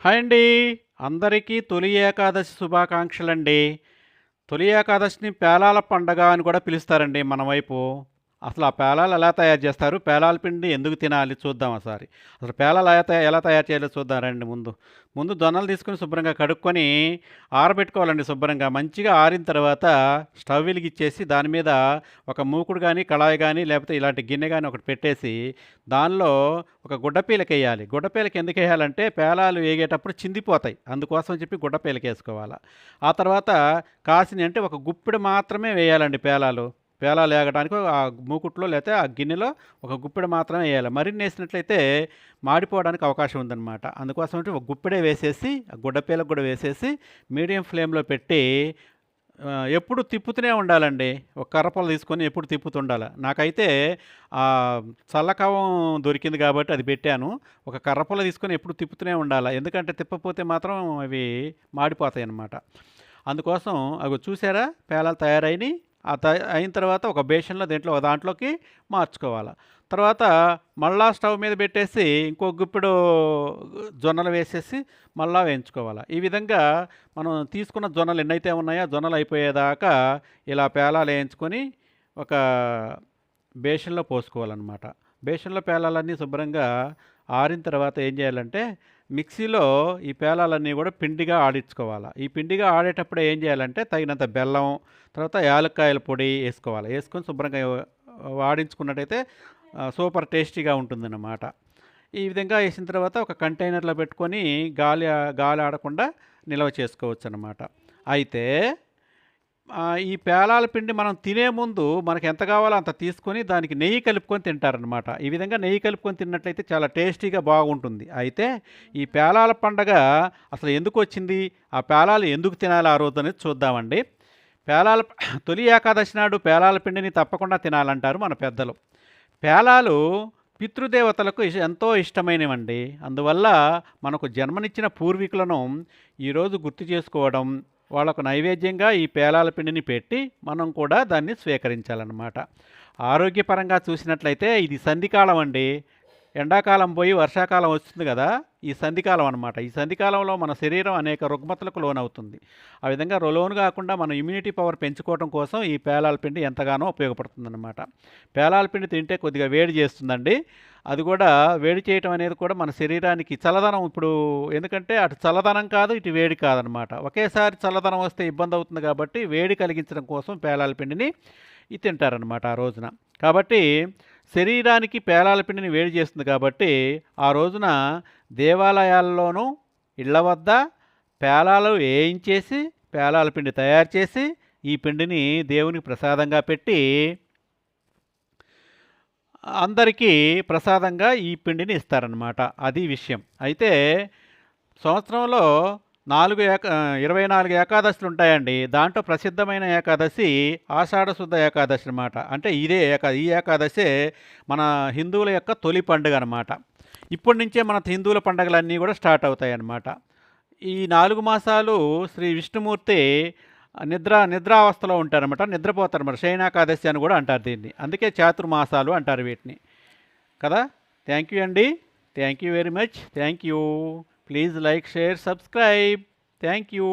Hi అండి. అందరికీ తొలి ఏకాదశి శుభాకాంక్షలండి. తొలి ఏకాదశిని పేలాల పండగ అని కూడా పిలుస్తారండి మన వైపు. అసలు ఆ పేలాలు ఎలా తయారు చేస్తారు? పేలాల పిండి ఎందుకు తినాలి చూద్దాం ఒకసారి. అసలు పేలాలు ఎలా తయారు చేయాలో చూద్దాం రండి ముందు. ముందు జొన్నలు తీసుకొని శుభ్రంగా కడుక్కొని ఆరబెట్టుకోవాలండి శుభ్రంగా. మంచిగా ఆరిన తర్వాత స్టవ్ వెలిగిచ్చేసి దాని మీద ఒక మూకుడు గానీ, కళాయి గానీ లేకపోతే ఇలాంటి గిన్నె గానీ ఒకటి పెట్టేసి దానిలో ఒక గుడ్డపీలకేయాలి. గుడ్డపీలకి ఎందుకేయాలంటే పేలాలు ఏగేటప్పుడు చిందిపోతాయి. అందుకోసం చెప్పి గుడ్డపీలకేసుకోవాల. ఆ తర్వాత కాసినయి అంటే ఒక గుప్పెడు మాత్రమే వేయాలండి పేలాలు. పేలాలు ఏగడానికి ఆ మూకుట్లో లేతే ఆ గిన్నెలో ఒక గుప్పెడు మాత్రమే వేయాలి. మరిన్నేసినట్లయితే మాడిపోవడానికి అవకాశం ఉందనమాట. అందుకోసం అంటే ఒక గుప్పెడే వేసేసి ఆ గుడ్డపీలకు కూడా వేసేసి మీడియం ఫ్లేమ్‌లో పెట్టి ఎప్పుడు తిప్పుతూనే ఉండాలండి. ఒక కర్రపుల్ల తీసుకొని ఎప్పుడు తిప్పుతుండాల. నాకైతే చల్లకవం దొరికింది కాబట్టి అది పెట్టాను. ఒక కర్రపుల్ల తీసుకొని ఎప్పుడు తిప్పుతూనే ఉండాల. ఎందుకంటే తిప్పకపోతే మాత్రం అవి మాడిపోతాయన్నమాట. అందుకోసం అగో చూసారా పేలాలు తయారైనయి. అయిన తర్వాత ఒక బేషన్‌లో దాంట్లోకి మార్చుకోవాల. తర్వాత మళ్ళా స్టవ్ మీద పెట్టేసి ఇంకో గుప్పెడు జొన్నలు వేసేసి మళ్ళా వేయించుకోవాల. ఈ విధంగా మనం తీసుకున్న జొన్నలు ఎన్నైతే ఉన్నాయో జొన్నలు అయిపోయేదాకా ఇలా పేలాలు వేయించుకొని ఒక బేషన్‌లో పోసుకోవాలనమాట. బేషన్‌లో పేలాలన్నీ శుభ్రంగా ఆరిన తర్వాత ఏం చేయాలంటే మిక్సీలో ఈ పేలాలన్నీ కూడా పిండిగా ఆడించుకోవాల. ఈ పిండిగా ఆడేటప్పుడే ఏం చేయాలంటే తగినంత బెల్లం, తర్వాత యాలక్కాయల పొడి ఏసుకోవాలి. ఏసుకొని శుభ్రంగా ఆడించుకున్నట్టయితే సూపర్ టేస్టీగా ఉంటుందన్నమాట. ఈ విధంగా ఏసిన తర్వాత ఒక కంటైనర్‌లో పెట్టుకొని గాలి ఆడకుండా నిల్వ చేసుకోవచ్చనమాట. అయితే ఈ పేలాల పిండి మనం తినే ముందు మనకు ఎంత కావాలో అంత తీసుకొని దానికి నెయ్యి కలుపుకొని తింటారనమాట. ఈ విధంగా నెయ్యి కలుపుకొని తిన్నట్లయితే చాలా టేస్టీగా బాగుంటుంది. అయితే ఈ పేలాల పండగ అసలు ఎందుకొచ్చింది? ఆ పేలాలు ఎందుకు తినాలి ఆ రోజనేది చూద్దామండి. పేలాల తొలి ఏకాదశి నాడు పేలాల పిండిని తప్పకుండా తినాలంటారు మన పెద్దలు. పేలాలు పితృదేవతలకు ఎంతో ఇష్టమైనవండి. అందువల్ల మనకు జన్మనిచ్చిన పూర్వీకులను ఈరోజు గుర్తు చేసుకోవడం, వాళ్ళకు నైవేద్యంగా ఈ పేలాల పిండిని పెట్టి మనం కూడా దాన్ని స్వీకరించాలన్నమాట. ఆరోగ్యపరంగా చూసినట్లయితే ఇది సంధికాలం అండి. ఎండాకాలం పోయి వర్షాకాలం వస్తుంది కదా! ఈ సంధికాలం అనమాట. ఈ సంధికాలంలో మన శరీరం అనేక రుగ్మతలకు లోనవుతుంది. ఆ విధంగా లోను కాకుండా మన ఇమ్యూనిటీ పవర్ పెంచుకోవడం కోసం ఈ పేలాల పిండి ఎంతగానో ఉపయోగపడుతుందన్నమాట. పేలాల పిండి తింటే కొద్దిగా వేడి చేస్తుందండి. అది కూడా వేడి చేయటం అనేది కూడా మన శరీరానికి చల్లదనం ఇప్పుడు ఎందుకంటే అటు చల్లదనం కాదు, ఇటు వేడి కాదనమాట. ఒకేసారి చల్లదనం వస్తే ఇబ్బంది అవుతుంది కాబట్టి వేడి కలిగించడం కోసం పేలాల పిండిని తింటారనమాట ఆ రోజున. కాబట్టి శరీరానికి పేలాల పిండిని వేడి చేస్తుంది కాబట్టి ఆ రోజున దేవాలయాల్లోనూ ఇళ్ల వద్ద పేలాలు వేయించేసి పేలాల పిండి తయారు చేసి ఈ పిండిని దేవునికి ప్రసాదంగా పెట్టి అందరికీ ప్రసాదంగా ఈ పిండిని ఇస్తారనమాట. అది విషయం. అయితే సంవత్సరంలో 24 ఏకాదశులు ఉంటాయండి. దాంట్లో ప్రసిద్ధమైన ఏకాదశి ఆషాఢ శుద్ధ ఏకాదశి అనమాట. అంటే ఈ ఏకాదశే మన హిందువుల యొక్క తొలి పండుగ అనమాట. ఇప్పటి నుంచే మన హిందువుల పండుగలన్నీ కూడా స్టార్ట్ అవుతాయన్నమాట. ఈ 4 మాసాలు శ్రీ విష్ణుమూర్తి నిద్రావస్థలో ఉంటారనమాట. నిద్రపోతారన్నమాట. శయనాకాదశి అని కూడా అంటారు దీన్ని. అందుకే చాతుర్మాసాలు అంటారు వీటిని. కదా! థ్యాంక్ యూ అండి. Thank you very much. Thank you. Please like, share, subscribe. Thank you.